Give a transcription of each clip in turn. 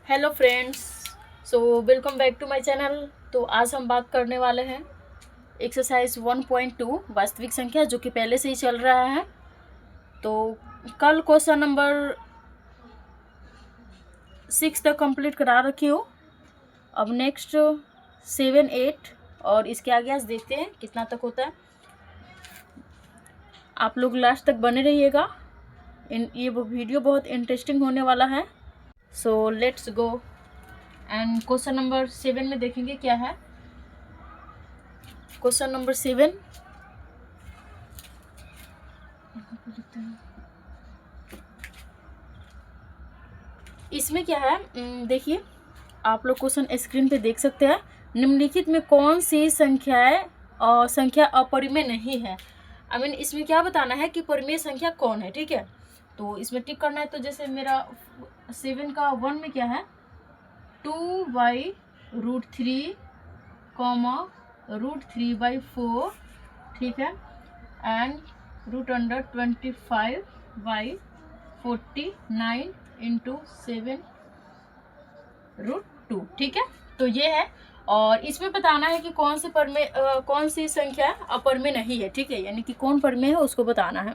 Hello friends. So welcome back to my channel. तो आज हम बात करने वाले हैं एक्सरसाइज 1.2 वास्तविक संख्या, जो कि पहले से ही चल रहा है। तो कल क्वेश्चन नंबर 6 तक कंप्लीट करा रखी हूँ। अब नेक्स्ट 7, 8 और इसके आगे आज देखते हैं कितना तक होता है। आप लोग लास्ट तक बने रहिएगा, ये वीडियो बहुत इंटरेस्टिंग होने वाला है। So let's go and question number 7 में देखेंगे क्या है। क्वेश्चन नंबर 7 इसमें क्या है, देखिए आप लोग क्वेश्चन स्क्रीन पे देख सकते हैं। निम्नलिखित में कौन सी संख्या अपरिमेय नहीं है। इसमें क्या बताना है कि परिमेय संख्या कौन है, ठीक है। तो इसमें टिक करना है। तो जैसे मेरा 7 का 1 में क्या है, 2/√3, √3/4, ठीक है, एंड √25/49 इंटू 7√2, ठीक है। तो ये है, और इसमें बताना है कि कौन सी संख्या अपरिमेय नहीं है, ठीक है, यानी कि कौन परिमेय है उसको बताना है।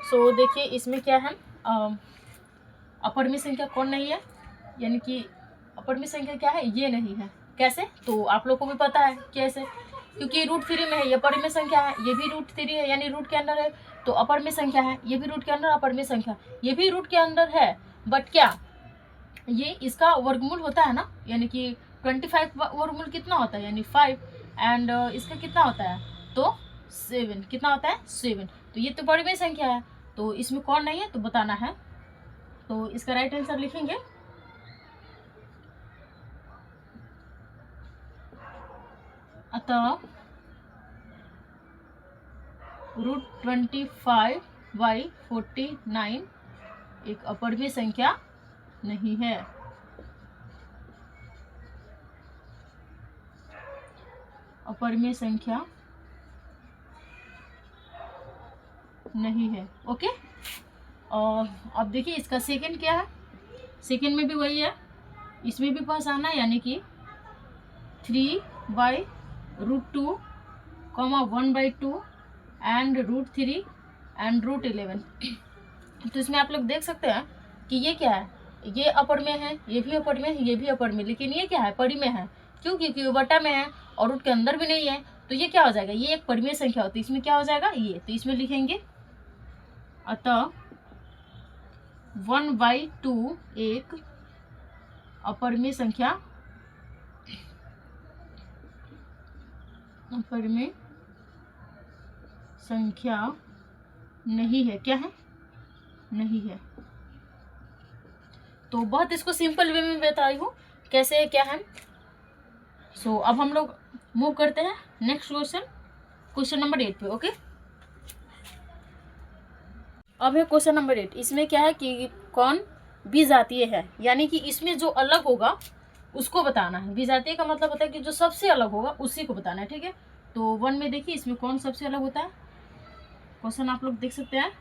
सो देखिए इसमें क्या है, अपरिमेय संख्या कौन नहीं है, यानी कि अपरिमेय संख्या क्या है, ये नहीं है। कैसे, तो आप लोग को भी पता है कैसे, क्योंकि √3 में है, ये परिमेय संख्या है, ये भी √3 है, यानी रूट के अंदर है तो अपरिमेय संख्या है। ये भी रूट के अंदर अपरिमेय संख्या, ये भी रूट के अंदर है, बट क्या ये इसका वर्गमूल होता है ना, यानी कि 25 वर्गमूल कितना होता है, यानी 5, एंड इसका कितना होता है, तो 7, कितना होता है 7। तो ये तो परिमेय संख्या है, तो इसमें कौन नहीं है तो बताना है। तो इसका राइट आंसर लिखेंगे, अतः √25/49 एक अपरिमेय संख्या नहीं है। अपरिमेय संख्या नहीं है, ओके। और अब देखिए इसका सेकंड क्या है, सेकंड में भी वही है, इसमें भी पास आना है, यानी कि 3/√2, 1/2 एंड √3 एंड √11। तो इसमें आप लोग देख सकते हैं कि ये क्या है, ये अपरिमेय है, ये भी अपरिमेय है, ये भी अपरिमेय, लेकिन ये क्या है, परिमेय है। क्यों, क्योंकि वो बटा में है और रूट के अंदर भी नहीं है, तो ये क्या हो जाएगा, ये एक परिमेय संख्या होती है। इसमें क्या हो जाएगा, ये, तो इसमें लिखेंगे अतः 1/2 एक अपरिमेय संख्या नहीं है। क्या है, नहीं है। तो बहुत इसको सिंपल वे में बताई हूँ कैसे क्या है। सो अब हम लोग मूव करते हैं नेक्स्ट क्वेश्चन नंबर 8 पे, ओके। अब है क्वेश्चन नंबर 8। इसमें क्या है कि कौन विजातीय है, यानी कि इसमें जो अलग होगा उसको बताना है। विजातीय का मतलब होता है कि जो सबसे अलग होगा उसी को बताना है, ठीक है। तो 1 में देखिए इसमें कौन सबसे अलग होता है। क्वेश्चन आप लोग देख सकते हैं,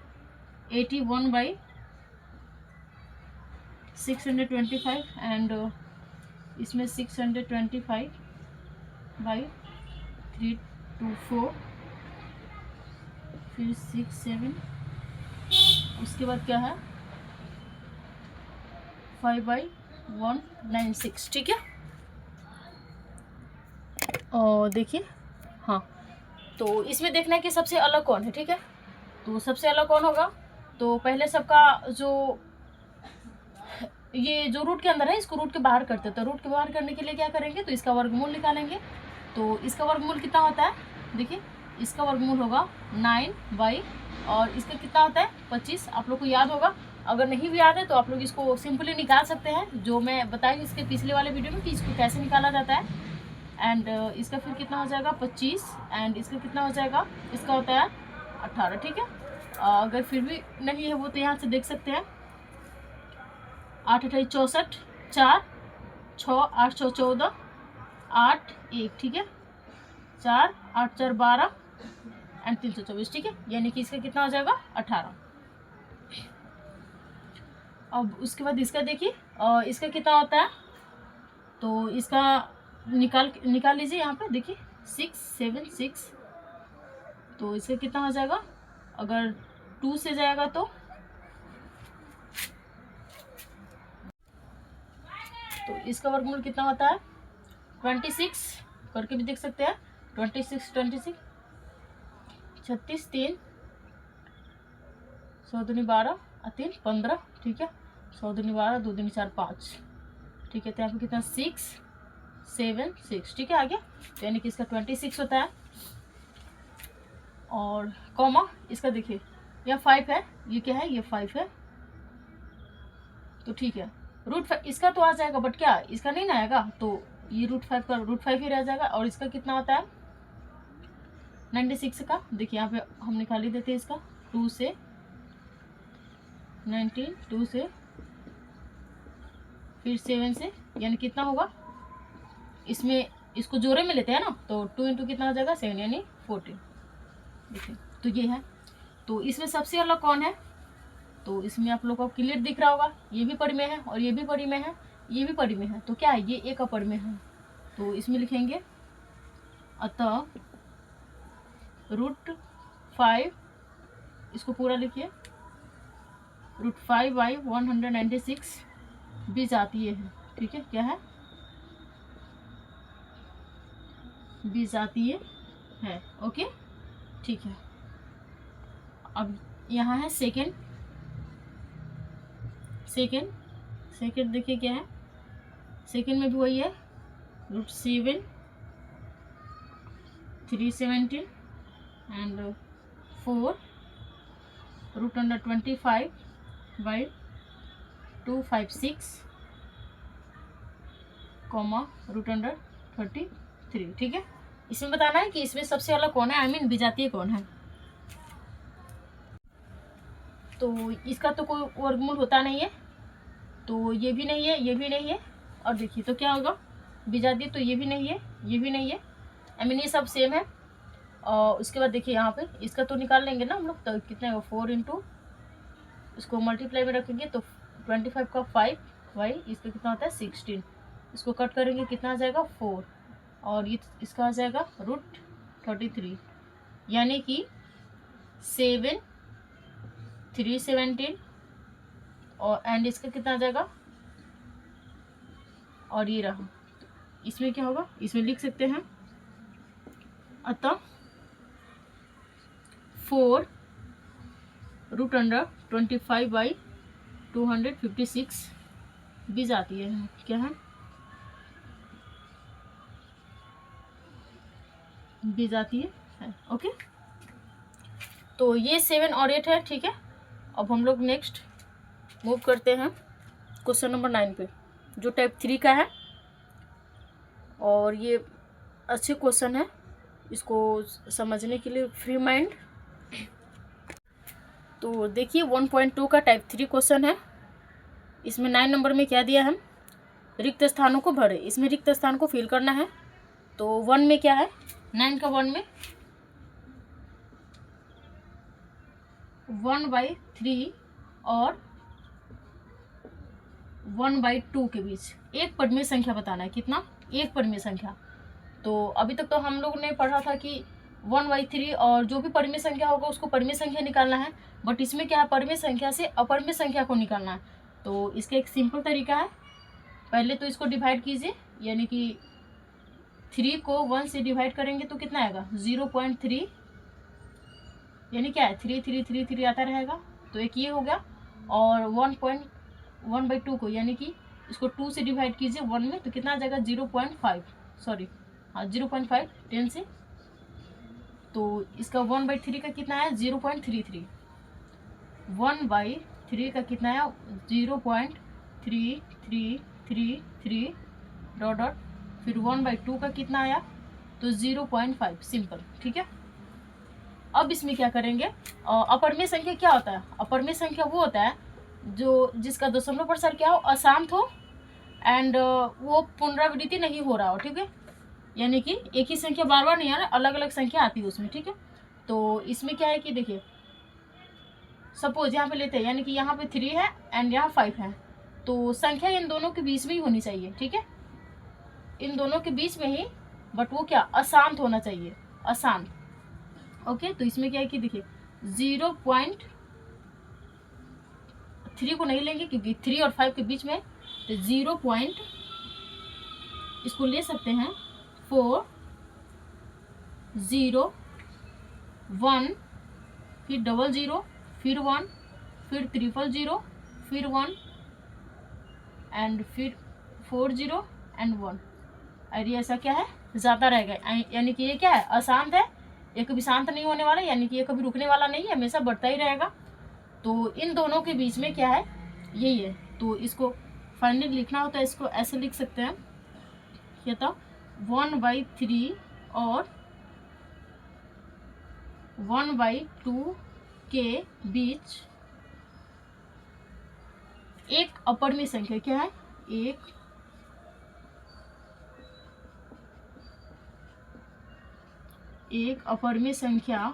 81/625 एंड इसमें 625/324, फिर 6, 7, उसके बाद क्या है 5/196, ठीक है। और देखिए, हाँ, तो इसमें देखना है कि सबसे अलग कौन है, ठीक है। तो सबसे अलग कौन होगा, तो पहले सबका ये जो रूट के अंदर है इसको रूट के बाहर करते हैं। तो रूट के बाहर करने के लिए क्या करेंगे, तो इसका वर्गमूल निकालेंगे। तो इसका वर्गमूल कितना होता है, देखिए इसका वर्गमूल होगा 9 और इसका कितना होता है 25। आप लोग को याद होगा, अगर नहीं भी याद है तो आप लोग इसको सिंपली निकाल सकते हैं, जो मैं बताई इसके पिछले वाले वीडियो में कि इसको कैसे निकाला जाता है। एंड इसका फिर कितना हो जाएगा 25, एंड इसका कितना हो जाएगा, इसका होता है 18, ठीक है। अगर फिर भी नहीं है वो तो यहाँ से देख सकते हैं, 8 8 64, 4 6 8 6 14 8 1, ठीक है, 4 8 4 12 एंड 324, ठीक है, यानी कि इसका कितना हो जाएगा 18। अब उसके बाद इसका देखिए इसका कितना होता है, तो इसका निकाल लीजिए यहाँ पे देखिए 6 7 6, तो इसका कितना हो जाएगा, अगर 2 से जाएगा तो इसका वर्गमूल कितना होता है 26, करके भी देख सकते हैं 26 36 3 100 दूनी 12 और 3 15, ठीक है, 100 दूनी 12 2 दूनी 4 5, ठीक है, तो यहाँ पे कितना 6 7 6, ठीक है, आगे तो यानी कि इसका 26 होता है। और कॉमा इसका देखिए यह 5 है, ये क्या है, ये 5 है, तो ठीक है, √5 इसका तो आ जाएगा, बट क्या इसका नहीं ना आएगा, तो ये √5 का √5 ही रह जाएगा। और इसका कितना होता है 96 का, देखिए यहाँ पे हम निकाल ही देते हैं इसका, 2 से 19, 2 से फिर 7 से, यानी कितना होगा, इसमें इसको जोड़े में लेते हैं ना, तो 2 इंटू कितना हो जाएगा 7 यानी 14, देखिए, तो ये है। तो इसमें सबसे अलग कौन है, तो इसमें आप लोग को क्लियर दिख रहा होगा, ये भी परिमेय है और ये भी परिमेय है, ये भी परिमेय है, तो क्या है, ये एक अपरिमेय है, तो इसमें लिखेंगे अतः √5, इसको पूरा लिखिए, √5/196 विजातीय है, ठीक है, क्या है, विजातीय है, ओके, ठीक है। अब यहाँ है सेकेंड देखिए क्या है, सेकेंड में भी वही है, √7 317 एंड 4 √25/256 कॉमा √33, ठीक है। इसमें बताना है कि इसमें सबसे अलग कौन है, आई मीन विजातीय कौन है। तो इसका तो कोई वर्गमूल होता नहीं है, तो ये भी नहीं है, ये भी नहीं है, और देखिए तो क्या होगा विजातीय, तो ये भी नहीं है, ये भी नहीं है, आई मीन ये सब सेम है। और उसके बाद देखिए यहाँ पे इसका तो निकाल लेंगे ना हम लोग, तो कितना है 4 इंटू इसको मल्टीप्लाई में रखेंगे तो 25 का 5 वाई, इसका कितना होता है 16, इसको कट करेंगे कितना आ जाएगा 4, और ये इसका आ जाएगा √33, यानी कि 7 317, और एंड इसका कितना आ जाएगा, और ये रहा, इसमें क्या होगा, इसमें लिख सकते हैं अतः 4 √25/256 विजातीय है, क्या है, विजातीय है, ओके। तो ये 7 और 8 है, ठीक है। अब हम लोग नेक्स्ट मूव करते हैं क्वेश्चन नंबर 9 पे, जो टाइप 3 का है, और ये अच्छे क्वेश्चन है, इसको समझने के लिए फ्री माइंड। तो देखिए 1.2 का टाइप 3 क्वेश्चन है, इसमें 9 नंबर में क्या दिया है, रिक्त स्थानों को भरे, इसमें रिक्त स्थान को फिल करना है। तो 1 में क्या है, 9 का 1 में 1/3 और 1/2 के बीच एक परिमेय संख्या बताना है, कितना, एक परिमेय संख्या। तो अभी तक तो हम लोग ने पढ़ा था कि 1/3 और जो भी परिमेय संख्या होगा उसको परिमेय संख्या निकालना है, बट इसमें क्या है, परिमेय संख्या से अपरिमेय संख्या को निकालना है। तो इसका एक सिंपल तरीका है, पहले तो इसको डिवाइड कीजिए, यानी कि 3 को 1 से डिवाइड करेंगे तो कितना आएगा 0.3, यानी क्या है 3 3 3 3 आता रहेगा, तो एक ये हो गया। और 1/2 को यानी कि इसको 2 से डिवाइड कीजिए 1 में, तो कितना आ जाएगा 0.5, सॉरी हाँ 0.5 10 से, तो इसका 1/3 का कितना है 0.33, 1/3 का कितना है 0.3333 डॉट डॉट, फिर 1/2 का कितना आया तो 0.5, सिंपल, ठीक है। अब इसमें क्या करेंगे, अपरिमेय संख्या क्या होता है, अपरिमेय संख्या वो होता है जो जिसका दशमलव प्रसार क्या हो, अशांत हो, एंड वो पुनरावृत्ति नहीं हो रहा हो, ठीक है, यानी कि एक ही संख्या बार बार नहीं आ रहा, अलग अलग संख्या आती है उसमें, ठीक है। तो इसमें क्या है कि देखिए सपोज यहाँ पे लेते हैं, यानी कि यहाँ पे 3 है एंड यहाँ 5 है, तो संख्या इन दोनों के बीच में ही होनी चाहिए, ठीक है, इन दोनों के बीच में ही, बट वो क्या, अशांत होना चाहिए, अशांत। ओके, तो इसमें क्या है कि देखिए 0.3 को नहीं लेंगे क्योंकि 3 और 5 के बीच में, तो 0. इसको ले सकते हैं 4 0 1, फिर 00, फिर 1, फिर 000, फिर 1 एंड फिर 40 एंड 1। और ये ऐसा क्या है, ज़्यादा रहेगा, यानी कि ये क्या है, अशांत है, ये कभी शांत नहीं होने वाला, यानी कि ये कभी रुकने वाला नहीं है, हमेशा बढ़ता ही रहेगा। तो इन दोनों के बीच में क्या है, यही है। तो इसको फाइनली लिखना होता है, इसको ऐसे लिख सकते हैं, ये था 1/3 और 1/2 के बीच एक अपरिमेय संख्या क्या है, एक अपरिमेय संख्या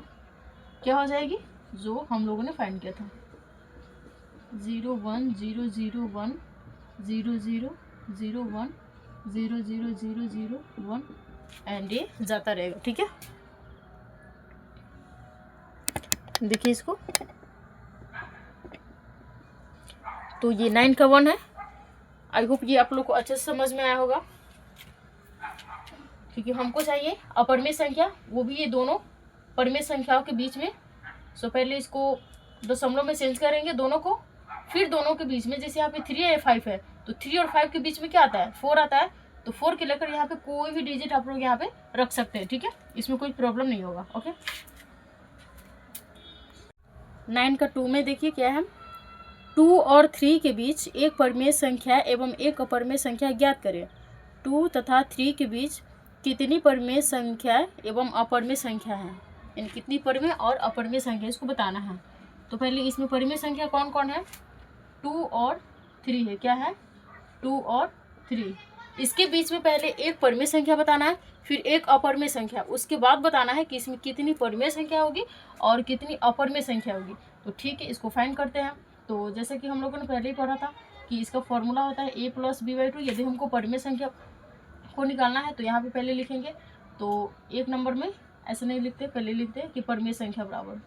क्या हो जाएगी, जो हम लोगों ने फाइंड किया था, 0 1 0 0 1 0 0 0 1 0 0 0 0 1 एंड ये जाता रहेगा, ठीक है। देखिए इसको, तो ये 9 का 1 है। आई होप ये आप लोग को अच्छे से समझ में आया होगा, क्योंकि हमको चाहिए अपरिमेय संख्या, वो भी ये दोनों परिमेय संख्याओं के बीच में। सो पहले इसको दशमलव में चेंज करेंगे दोनों को, फिर दोनों के बीच में, जैसे यहाँ पे 3 या 5 है, तो 3 और 5 के बीच में क्या आता है, 4 आता है, तो 4 के लेकर यहाँ पे कोई भी डिजिट आप लोग यहाँ पे रख सकते हैं, ठीक है, इसमें कोई प्रॉब्लम नहीं होगा। ओके, 9 का 2 में देखिए क्या है, 2 और 3 के बीच एक परिमेय संख्या एवं एक अपरिमेय संख्या ज्ञात करें। 2 तथा 3 के बीच कितनी परिमेय संख्या एवं अपरिमेय संख्या है, यानी कितनी परिमेय और अपरिमेय संख्या इसको बताना है। तो पहले इसमें परिमेय संख्या कौन कौन है, 2 और 3 है, क्या है, 2 और 3। इसके बीच में पहले एक परिमेय संख्या बताना है, फिर एक अपरिमेय संख्या, उसके बाद बताना है कि इसमें कितनी परिमेय संख्या होगी और कितनी अपरिमेय संख्या होगी। तो ठीक है, इसको फाइंड करते हैं। तो जैसे कि हम लोगों ने पहले ही पढ़ा था कि इसका फॉर्मूला होता है a + b/2। यदि हमको परिमेय संख्या को निकालना है तो यहाँ पे पहले लिखेंगे, तो एक नंबर में ऐसे नहीं लिखते, पहले लिखते हैं कि परिमेय संख्या बराबर,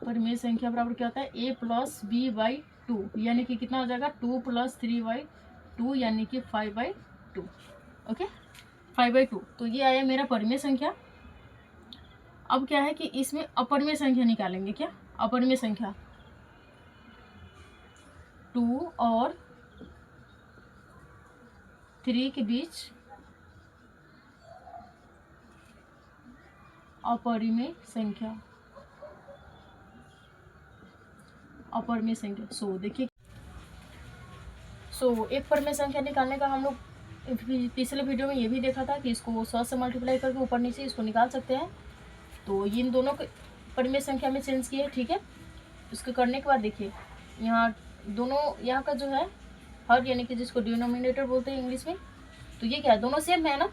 परिमेय संख्या बराबर क्या होता है, a + b/2, यानी कि कितना हो जाएगा, 2 + 3/2, यानी कि 5/2। ओके, 5/2। तो ये आया मेरा परिमेय संख्या। अब क्या है कि इसमें अपरिमेय संख्या निकालेंगे, क्या, अपरिमेय संख्या 2 और 3 के बीच अपरिमेय संख्या, अपरिमेय संख्या। सो देखिए, एक परिमेय संख्या निकालने का हम लोग पिछले वीडियो में ये भी देखा था कि इसको 100 से मल्टीप्लाई करके ऊपर नीचे इसको निकाल सकते हैं। तो इन दोनों को परिमेय संख्या में चेंज किए, ठीक है। इसको करने के बाद देखिए, यहाँ दोनों, यहाँ का जो है हर, यानी कि जिसको डिनोमिनेटर बोलते हैं इंग्लिश में, तो ये क्या है, दोनों सेम है ना।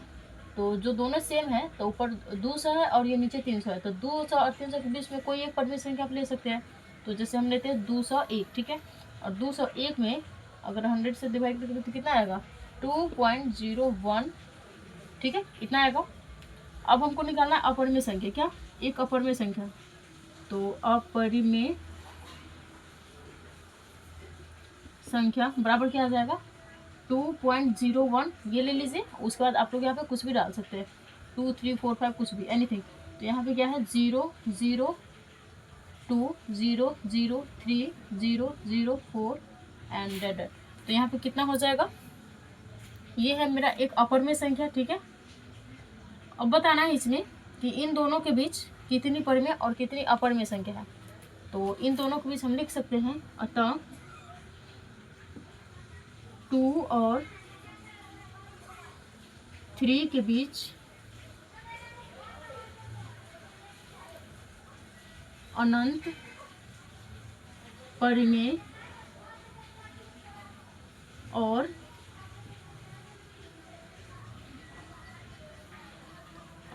तो जो दोनों सेम है, तो ऊपर 200 है और ये नीचे 300 है, तो 200 और 300 के बीच में कोई एक परिमेय संख्या आप ले सकते हैं। तो जैसे हम लेते हैं 201, ठीक है, और 201 में अगर 100 से डिवाइड करेंगे तो कितना आएगा, 2.01, ठीक है, इतना आएगा। अब हमको निकालना है अपरिमेय संख्या, क्या, एक अपरिमेय संख्या। तो अपरिमेय संख्या बराबर क्या आ जाएगा, 2.01, ये ले लीजिए। उसके बाद आप लोग यहाँ पे कुछ भी डाल सकते हैं, 2 3 4 5 कुछ भी, एनीथिंग। तो यहाँ पे क्या है, 0 0 2 0 0 3 0 0 4 एंड डेड। तो यहाँ पे कितना हो जाएगा, ये है मेरा एक अपरिमेय संख्या, ठीक है। अब बताना है इसमें कि इन दोनों के बीच कितनी परिमेय और कितनी अपरिमेय संख्या है। तो इन दोनों के बीच हम लिख सकते हैं, अतः 2 और 3 के बीच अनंत परिमेय और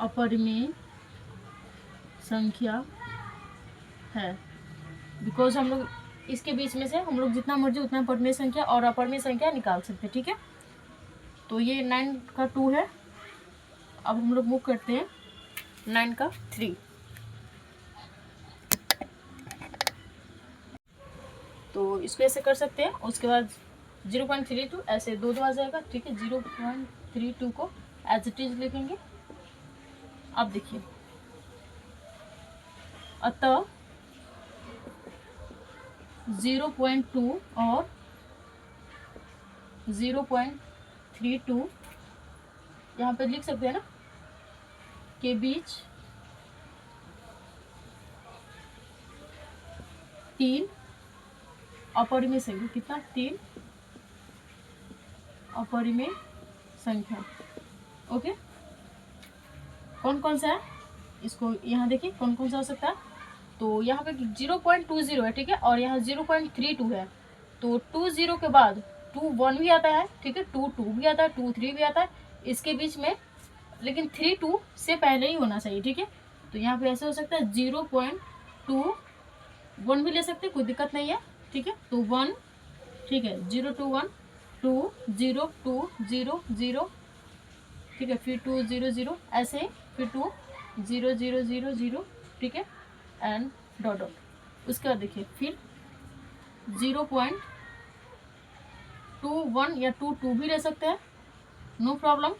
अपरिमेय संख्या है। बिकॉज हम लोग इसके बीच में से हम लोग जितना मर्जी उतना परिमेय संख्या और अपरिमेय संख्या निकाल सकते हैं, ठीक है। तो ये 9 का 2 है। अब हम लोग मूव करते हैं 9 का 3। तो इसको ऐसे कर सकते हैं। उसके बाद 0.32 ऐसे 2 आ जाएगा, ठीक है। 0.32 को एज इट इज लिखेंगे। अब देखिए, अतः 0.2 और 0.32 यहाँ पे लिख सकते हैं ना, के बीच 3 अपरिमेय संख्या। कितना? 3 अपरिमेय संख्या। ओके, कौन कौन सा है इसको यहाँ देखिए, कौन कौन सा हो सकता है। तो यहाँ पे 0.20 है, ठीक है, और यहाँ 0.32 है। तो 20 के बाद 21 भी आता है, ठीक है, 22 भी आता है, 23 भी आता है इसके बीच में, लेकिन 32 से पहले ही होना चाहिए, ठीक है। तो यहाँ पे ऐसे हो सकता है 0.21 भी ले सकते, कोई दिक्कत नहीं है, ठीक है। तो 1, ठीक है, 0 to 1, 2 0 2 0 0, ठीक है, फिर 2 0 0 ऐसे, फिर 2 0 0 0 0, ठीक है, एंड डॉट डॉट। उसके बाद देखिए फिर 0.21 या 2 भी ले सकते हैं, नो प्रॉब्लम।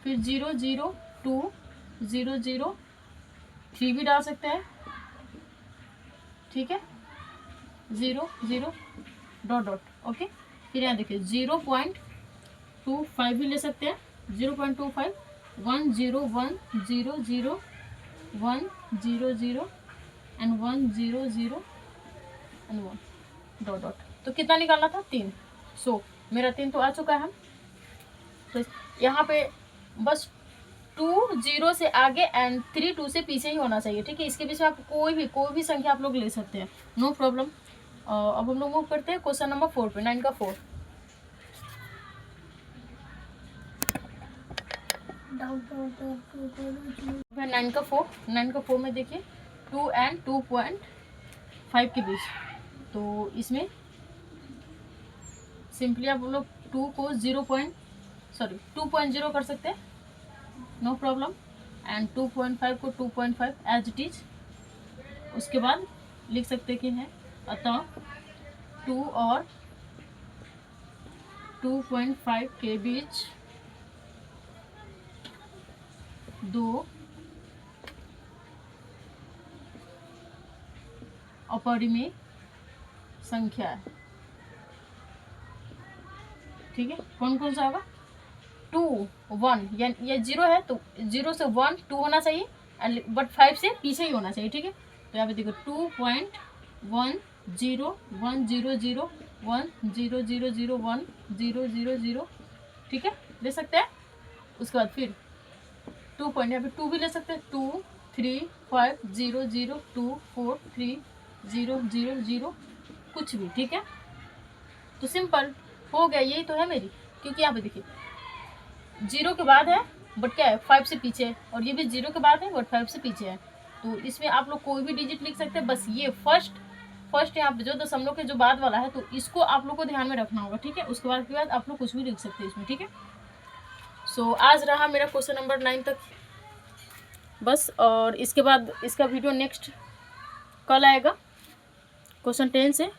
फिर 0 0 2 0 0 3 भी डाल सकते हैं, ठीक है, 0 0 डॉट डॉट। ओके, फिर यहाँ देखिए 0.25 भी ले सकते हैं, 0.25 1 0 1 0 0 1 0 0 एंड 1 0 0 एंड 1 डॉट डॉट। तो कितना निकालना था? 3। सो मेरा 3 तो आ चुका है। तो यहाँ पे बस 2 0 से आगे एंड 3 2 से पीछे ही होना चाहिए, ठीक है। इसके बीच में आप कोई भी संख्या आप लोग ले सकते हैं, नो प्रॉब्लम। अब हम लोग मूव करते हैं क्वेश्चन नंबर 4 पे, 9 का 4। 9 का 4 में देखिए 2 एंड 2.5 के बीच। तो इसमें सिंपली आप लोग 2 को 2.0 कर सकते हैं, नो प्रॉब्लम, एंड 2.5 को 2.5 एज इट इज। उसके बाद लिख सकते कि है अतः 2 और 2.5 के बीच 2 अपरिमेय संख्या है, ठीक है। कौन कौन सा होगा? 2 1 या 0 है तो 0 से 1 2 होना चाहिए, बट 5 से पीछे ही होना चाहिए, ठीक है। तो यहाँ पे देखो 2.10 1 0 0 0 1 0 0 0 1 0 0 0, ठीक है, ले सकते हैं। उसके बाद फिर 2 पॉइंट, यहाँ पे 2 भी ले सकते हैं, 2 3 5 0 0 2 4 3 0 0 0 कुछ भी, ठीक है। तो सिंपल हो गया, यही तो है मेरी, क्योंकि यहाँ पे देखिए 0 के बाद है बट क्या है 5 से पीछे है, और ये भी 0 के बाद है बट 5 से पीछे है। तो इसमें आप लोग कोई भी डिजिट लिख सकते हैं, बस ये फर्स्ट यहाँ पे जो दशमलव के जो बाद वाला है तो इसको आप लोग को ध्यान में रखना होगा, ठीक है। उसके बाद आप लोग कुछ भी लिख सकते हैं इसमें, ठीक है। सो आज रहा मेरा क्वेश्चन नंबर 9 तक बस, और इसके बाद इसका वीडियो नेक्स्ट कल आएगा क्वेश्चन 10 से।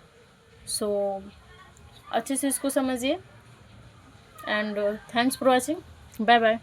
सो अच्छे से इसको समझिए and thanks for watching, bye bye.